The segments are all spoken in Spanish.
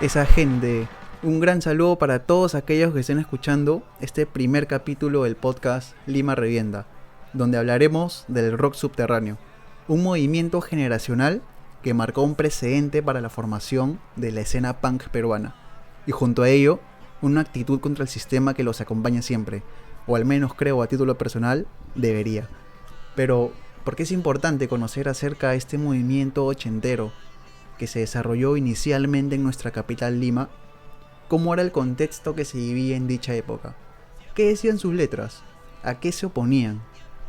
Esa gente. Un gran saludo para todos aquellos que estén escuchando este primer capítulo del podcast Lima Revienta, donde hablaremos del rock subterráneo, un movimiento generacional que marcó un precedente para la formación de la escena punk peruana, y junto a ello, una actitud contra el sistema que los acompaña siempre, o al menos creo a título personal, debería. Pero, ¿por qué es importante conocer acerca de este movimiento ochentero que se desarrolló inicialmente en nuestra capital Lima? ¿Cómo era el contexto que se vivía en dicha época? ¿Qué decían sus letras? ¿A qué se oponían?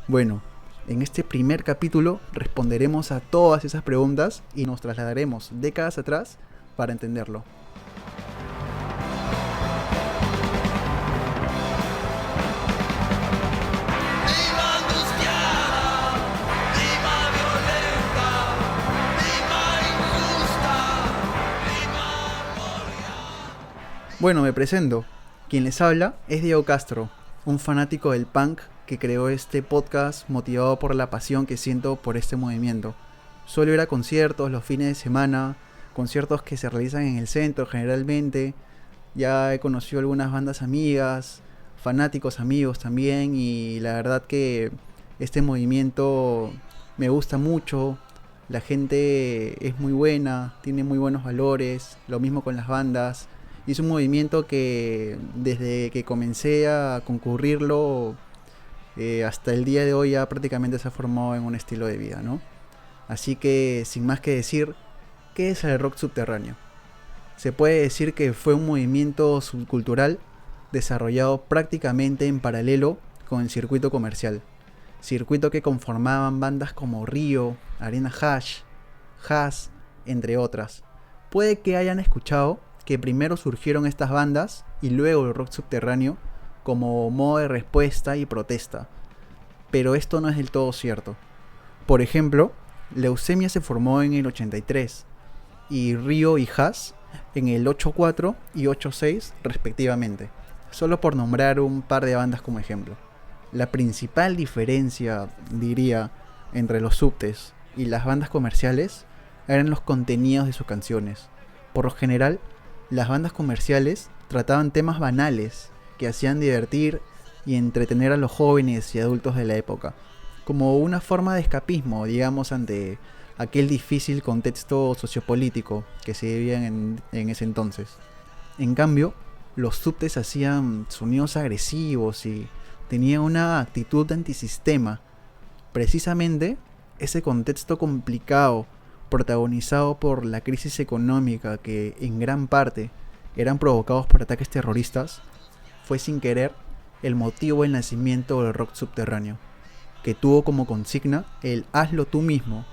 Bueno, en este primer capítulo responderemos a todas esas preguntas y nos trasladaremos décadas atrás para entenderlo. Bueno, me presento. Quien les habla es Diego Castro, un fanático del punk que creó este podcast motivado por la pasión que siento por este movimiento. Suelo ir a conciertos los fines de semana, conciertos que se realizan en el centro generalmente. Ya he conocido algunas bandas amigas, fanáticos amigos también, y la verdad que este movimiento me gusta mucho. La gente es muy buena, tiene muy buenos valores, lo mismo con las bandas. Y es un movimiento que desde que comencé a concurrirlo hasta el día de hoy ya prácticamente se ha formado en un estilo de vida, ¿no? Así que sin más que decir, ¿qué es el rock subterráneo? Se puede decir que fue un movimiento subcultural desarrollado prácticamente en paralelo con el circuito comercial. Circuito que conformaban bandas como Río, Arena Hash, Haas, entre otras. Puede que hayan escuchado que primero surgieron estas bandas y luego el rock subterráneo como modo de respuesta y protesta. Pero esto no es del todo cierto. Por ejemplo, Leucemia se formó en el 83 y Río y Haas en el 84 y 86 respectivamente, solo por nombrar un par de bandas como ejemplo. La principal diferencia, diría, entre los subtes y las bandas comerciales eran los contenidos de sus canciones. Por lo general, las bandas comerciales trataban temas banales que hacían divertir y entretener a los jóvenes y adultos de la época, como una forma de escapismo, digamos, ante aquel difícil contexto sociopolítico que se vivía en ese entonces. En cambio, los subtes hacían sonidos agresivos y tenían una actitud antisistema. Precisamente ese contexto complicado, protagonizado por la crisis económica que en gran parte eran provocados por ataques terroristas, fue sin querer el motivo del nacimiento del rock subterráneo, que tuvo como consigna el hazlo tú mismo.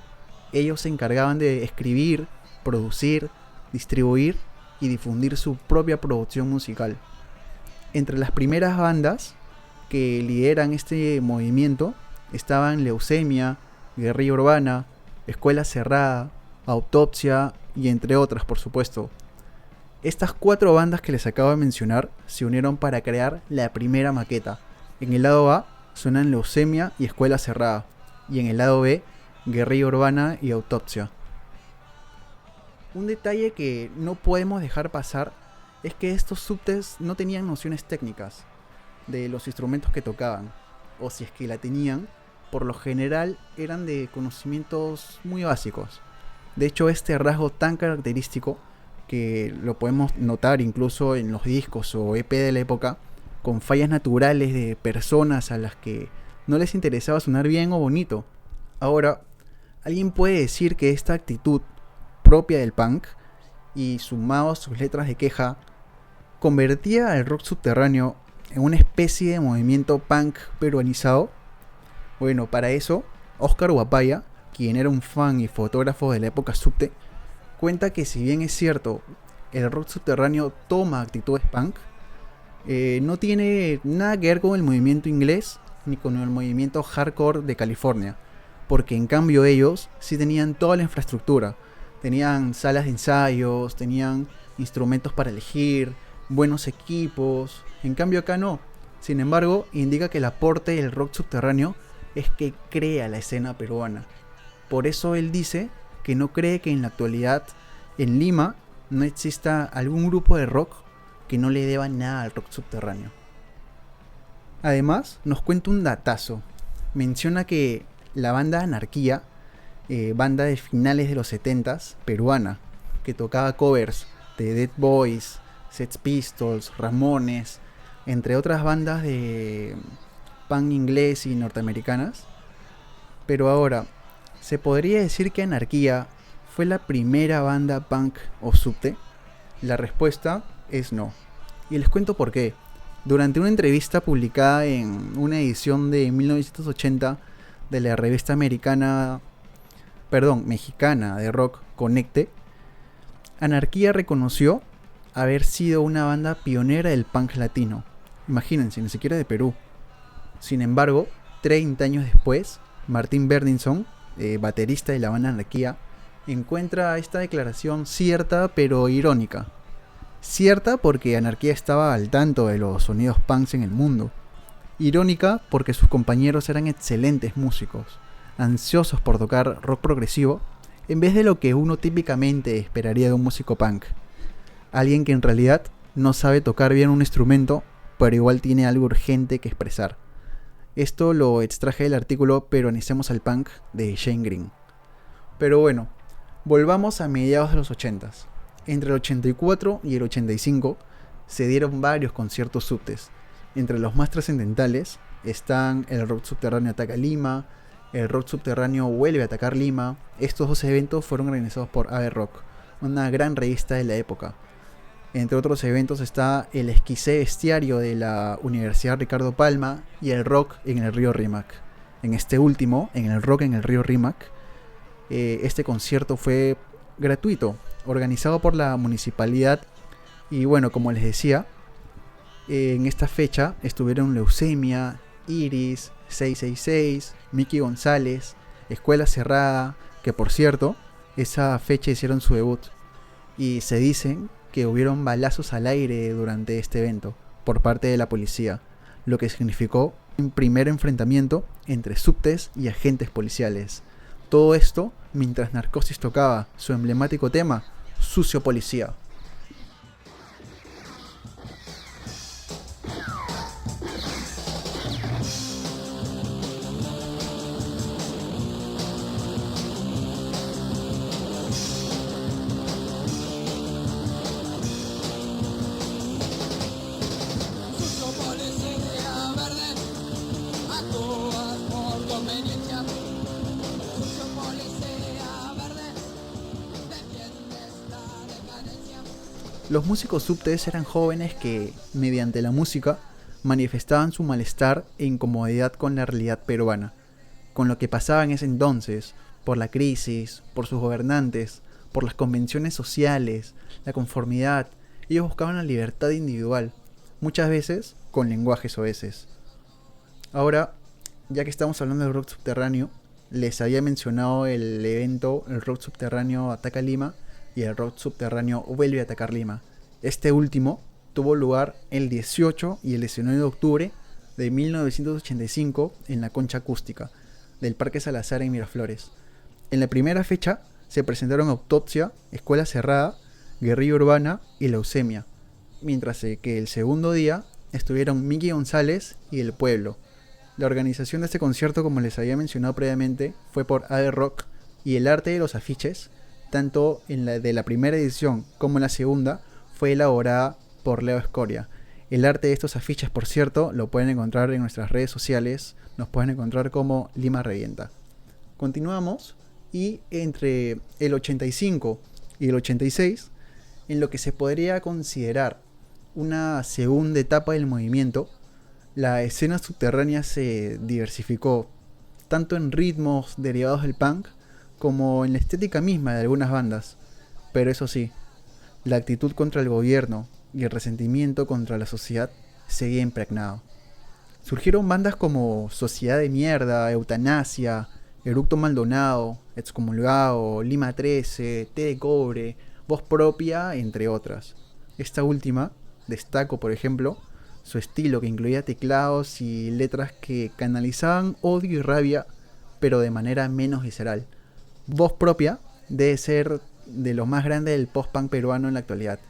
Ellos se encargaban de escribir, producir, distribuir y difundir su propia producción musical. Entre las primeras bandas que lideran este movimiento estaban Leucemia, Guerrilla Urbana, Escuela Cerrada, Autopsia y entre otras, por supuesto. Estas 4 bandas que les acabo de mencionar se unieron para crear la primera maqueta. En el lado A suenan Leucemia y Escuela Cerrada, y en el lado B, Guerrilla Urbana y Autopsia. Un detalle que no podemos dejar pasar es que estos subtes no tenían nociones técnicas de los instrumentos que tocaban, o si es que la tenían, por lo general eran de conocimientos muy básicos. De hecho, este rasgo tan característico, que lo podemos notar incluso en los discos o EP de la época, con fallas naturales de personas a las que no les interesaba sonar bien o bonito. Ahora, alguien puede decir que esta actitud propia del punk, y sumado a sus letras de queja, convertía al rock subterráneo en una especie de movimiento punk peruanizado. Bueno, para eso, Oscar Huapaya, quien era un fan y fotógrafo de la época subte, cuenta que si bien es cierto, el rock subterráneo toma actitudes punk, no tiene nada que ver con el movimiento inglés ni con el movimiento hardcore de California, porque en cambio ellos sí tenían toda la infraestructura, tenían salas de ensayos, tenían instrumentos para elegir, buenos equipos. En cambio acá no. Sin embargo, indica que el aporte del rock subterráneo es que crea la escena peruana. Por eso él dice que no cree que en la actualidad en Lima no exista algún grupo de rock que no le deba nada al rock subterráneo. Además, nos cuenta un datazo. Menciona que la banda Anarquía, banda de finales de los 70s, peruana, que tocaba covers de Dead Boys, Sex Pistols, Ramones, entre otras bandas de punk inglés y norteamericanas. Pero ahora, ¿se podría decir que Anarquía fue la primera banda punk o subte? La respuesta es no. Y les cuento por qué. Durante una entrevista publicada en una edición de 1980 de la revista mexicana de rock Conecte, Anarquía reconoció haber sido una banda pionera del punk latino. Imagínense, ni siquiera de Perú. Sin embargo, 30 años después, Martin Berninson, baterista de la banda Anarquía, encuentra esta declaración cierta pero irónica. Cierta porque Anarquía estaba al tanto de los sonidos punks en el mundo. Irónica porque sus compañeros eran excelentes músicos, ansiosos por tocar rock progresivo, en vez de lo que uno típicamente esperaría de un músico punk. Alguien que en realidad no sabe tocar bien un instrumento, pero igual tiene algo urgente que expresar. Esto lo extraje del artículo Peronicemos al Punk de Shane Green. Pero bueno, volvamos a mediados de los 80s. Entre el 84 y el 85 se dieron varios conciertos subtes. Entre los más trascendentales están el Rock Subterráneo Ataca Lima, el Rock Subterráneo Vuelve a Atacar Lima. Estos dos eventos fueron organizados por Ave Rock, una gran revista de la época. Entre otros eventos está el Esquicé Bestiario de la Universidad Ricardo Palma y el Rock en el Río Rímac. En este último, en el Rock en el Río Rímac, este concierto fue gratuito, organizado por la municipalidad. Y bueno, como les decía, en esta fecha estuvieron Leucemia, Iris, 666, Mickey González, Escuela Cerrada, que por cierto, esa fecha hicieron su debut. Y se dicen que hubieron balazos al aire durante este evento por parte de la policía, lo que significó un primer enfrentamiento entre subtes y agentes policiales. Todo esto mientras Narcosis tocaba su emblemático tema, Sucio Policía. Los músicos subtes eran jóvenes que, mediante la música, manifestaban su malestar e incomodidad con la realidad peruana, con lo que pasaba en ese entonces, por la crisis, por sus gobernantes, por las convenciones sociales, la conformidad. Ellos buscaban la libertad individual, muchas veces con lenguajes soeces. Ahora, ya que estamos hablando del rock subterráneo, les había mencionado el evento, el Rock Subterráneo Ataca Lima, y el Rock Subterráneo Vuelve a Atacar Lima. Este último tuvo lugar el 18 y el 19 de octubre de 1985 en la Concha Acústica del Parque Salazar en Miraflores. En la primera fecha se presentaron Autopsia, Escuela Cerrada, Guerrilla Urbana y Leucemia, mientras que el segundo día estuvieron Mickey González y El Pueblo. La organización de este concierto, como les había mencionado previamente, fue por Ave Rock, y el arte de los afiches, tanto en la de la primera edición como en la segunda, fue elaborada por Leo Escoria. El arte de estos afiches, por cierto, lo pueden encontrar en nuestras redes sociales, nos pueden encontrar como Lima Revienta. Continuamos, y entre el 85 y el 86, en lo que se podría considerar una segunda etapa del movimiento, la escena subterránea se diversificó, tanto en ritmos derivados del punk, como en la estética misma de algunas bandas. Pero eso sí, la actitud contra el gobierno y el resentimiento contra la sociedad seguía impregnado. Surgieron bandas como Sociedad de Mierda, Eutanasia, Eructo Maldonado, Excomulgado, Lima 13, Té de Cobre, Voz Propia, entre otras. Esta última, destaco por ejemplo, su estilo que incluía teclados y letras que canalizaban odio y rabia, pero de manera menos visceral. Voz Propia debe ser de lo más grande del post-punk peruano en la actualidad.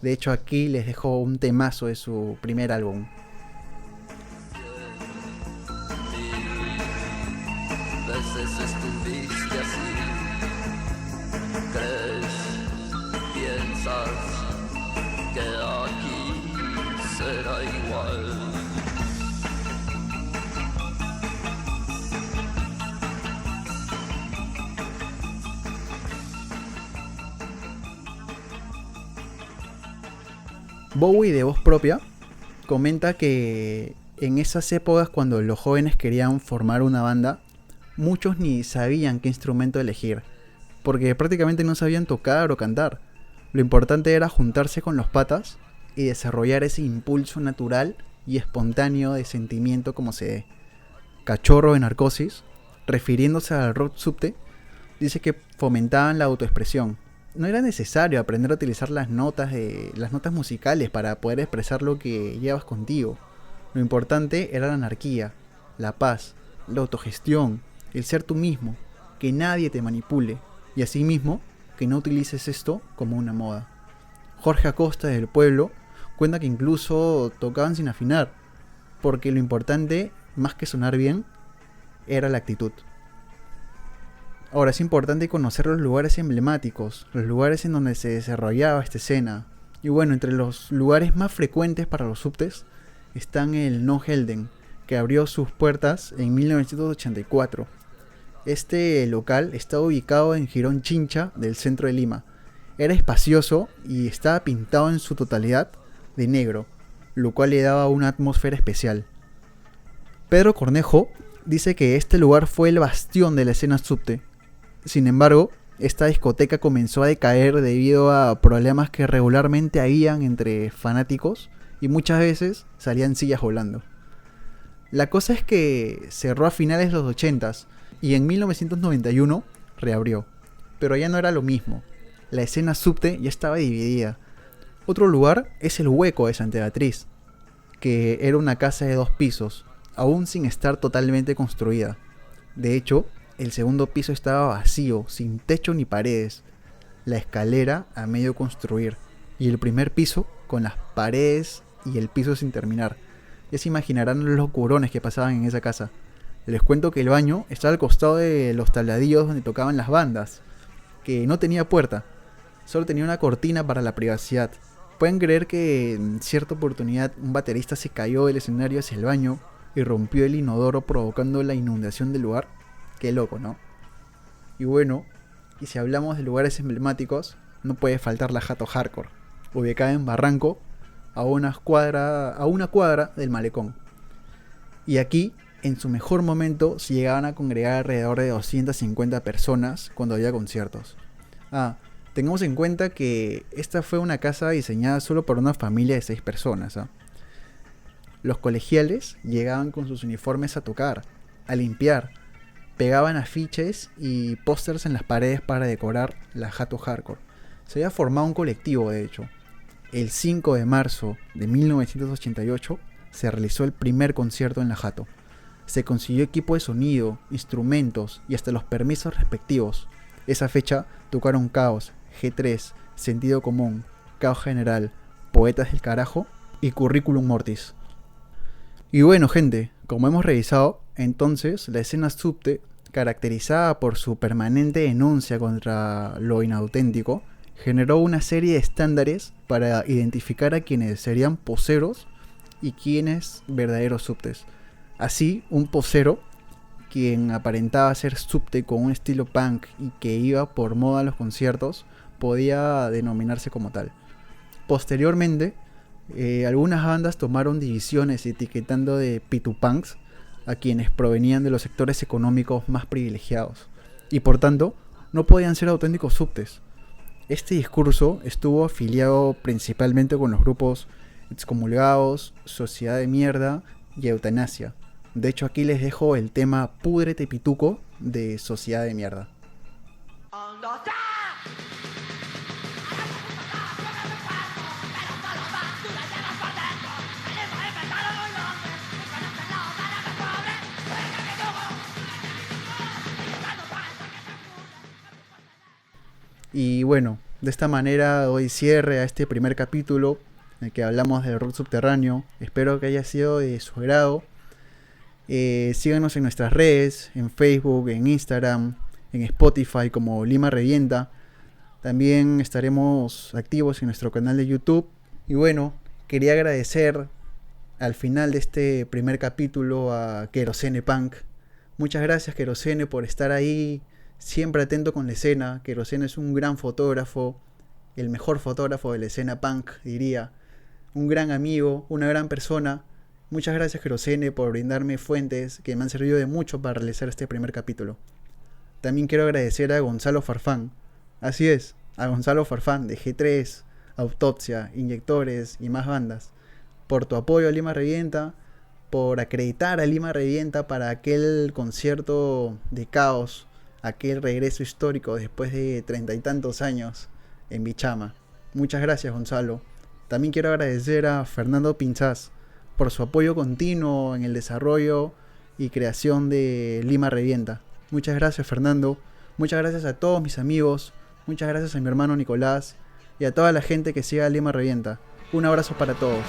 De hecho, aquí les dejo un temazo de su primer álbum. Veces estuviste así, crees, piensas que aquí será igual. Bowie, de voz propia, comenta que en esas épocas, cuando los jóvenes querían formar una banda, muchos ni sabían qué instrumento elegir, porque prácticamente no sabían tocar o cantar. Lo importante era juntarse con los patas y desarrollar ese impulso natural y espontáneo de sentimiento como se dé. Cachorro de Narcosis, refiriéndose al rock subte, dice que fomentaban la autoexpresión. No era necesario aprender a utilizar las notas musicales para poder expresar lo que llevas contigo. Lo importante era la anarquía, la paz, la autogestión, el ser tú mismo, que nadie te manipule, y asimismo que no utilices esto como una moda. Jorge Acosta del Pueblo cuenta que incluso tocaban sin afinar, porque lo importante, más que sonar bien, era la actitud. Ahora es importante conocer los lugares emblemáticos, los lugares en donde se desarrollaba esta escena. Y bueno, entre los lugares más frecuentes para los subtes están el No Helden, que abrió sus puertas en 1984. Este local está ubicado en Jirón Chincha, del centro de Lima. Era espacioso y estaba pintado en su totalidad de negro, lo cual le daba una atmósfera especial. Pedro Cornejo dice que este lugar fue el bastión de la escena subte. Sin embargo, esta discoteca comenzó a decaer debido a problemas que regularmente habían entre fanáticos y muchas veces salían sillas volando. La cosa es que cerró a finales de los 80s y en 1991 reabrió, pero ya no era lo mismo. La escena subte ya estaba dividida. Otro lugar es el Hueco de Santa Beatriz, que era una casa de 2 pisos, aún sin estar totalmente construida. De hecho, el segundo piso estaba vacío, sin techo ni paredes, la escalera a medio construir y el primer piso con las paredes y el piso sin terminar. Ya se imaginarán los locurones que pasaban en esa casa. Les cuento que el baño estaba al costado de los tabladillos donde tocaban las bandas, que no tenía puerta, solo tenía una cortina para la privacidad. Pueden creer que en cierta oportunidad un baterista se cayó del escenario hacia el baño y rompió el inodoro provocando la inundación del lugar. Qué loco, ¿no? Y bueno, y si hablamos de lugares emblemáticos, no puede faltar la Jato Hardcore, ubicada en Barranco, a una cuadra del Malecón. Y aquí, en su mejor momento, se llegaban a congregar alrededor de 250 personas cuando había conciertos. Tengamos en cuenta que esta fue una casa diseñada solo para una familia de 6 personas. Los colegiales llegaban con sus uniformes a tocar, a limpiar, pegaban afiches y pósters en las paredes para decorar la Jato Hardcore. Se había formado un colectivo, de hecho. El 5 de marzo de 1988 se realizó el primer concierto en la Jato. Se consiguió equipo de sonido, instrumentos y hasta los permisos respectivos. Esa fecha tocaron Caos, G3, Sentido Común, Caos General, Poetas del Carajo y Curriculum Mortis. Y bueno, gente, como hemos revisado, entonces la escena subte, caracterizada por su permanente denuncia contra lo inauténtico, generó una serie de estándares para identificar a quienes serían poseros y quienes verdaderos subtes. Así, un posero, quien aparentaba ser subte con un estilo punk y que iba por moda a los conciertos, podía denominarse como tal. Posteriormente, algunas bandas tomaron divisiones etiquetando de pitupunks a quienes provenían de los sectores económicos más privilegiados y por tanto no podían ser auténticos subtes. Este discurso estuvo afiliado principalmente con los grupos Excomulgados, Sociedad de Mierda y Eutanasia. De hecho, aquí les dejo el tema Púdrete Pituco de Sociedad de Mierda. Y bueno, de esta manera doy cierre a este primer capítulo en el que hablamos del rock subterráneo. Espero que haya sido de su agrado. Síganos en nuestras redes, en Facebook, en Instagram, en Spotify como Lima Revienta. También estaremos activos en nuestro canal de YouTube. Y bueno, quería agradecer al final de este primer capítulo a Querosene Punk. Muchas gracias, Querosene, por estar ahí siempre atento con la escena. Querosene es un gran fotógrafo, el mejor fotógrafo de la escena punk, diría. Un gran amigo, una gran persona. Muchas gracias, Querosene, por brindarme fuentes que me han servido de mucho para realizar este primer capítulo. También quiero agradecer a Gonzalo Farfán. Así es, a Gonzalo Farfán de G3, Autopsia, Inyectores y más bandas, por tu apoyo a Lima Revienta, por acreditar a Lima Revienta para aquel concierto de Caos, aquel regreso histórico después de 30 y tantos años en Bichama. Muchas gracias, Gonzalo. También quiero agradecer a Fernando Pinzás por su apoyo continuo en el desarrollo y creación de Lima Revienta. Muchas gracias, Fernando. Muchas gracias a todos mis amigos. Muchas gracias a mi hermano Nicolás y a toda la gente que siga Lima Revienta. Un abrazo para todos.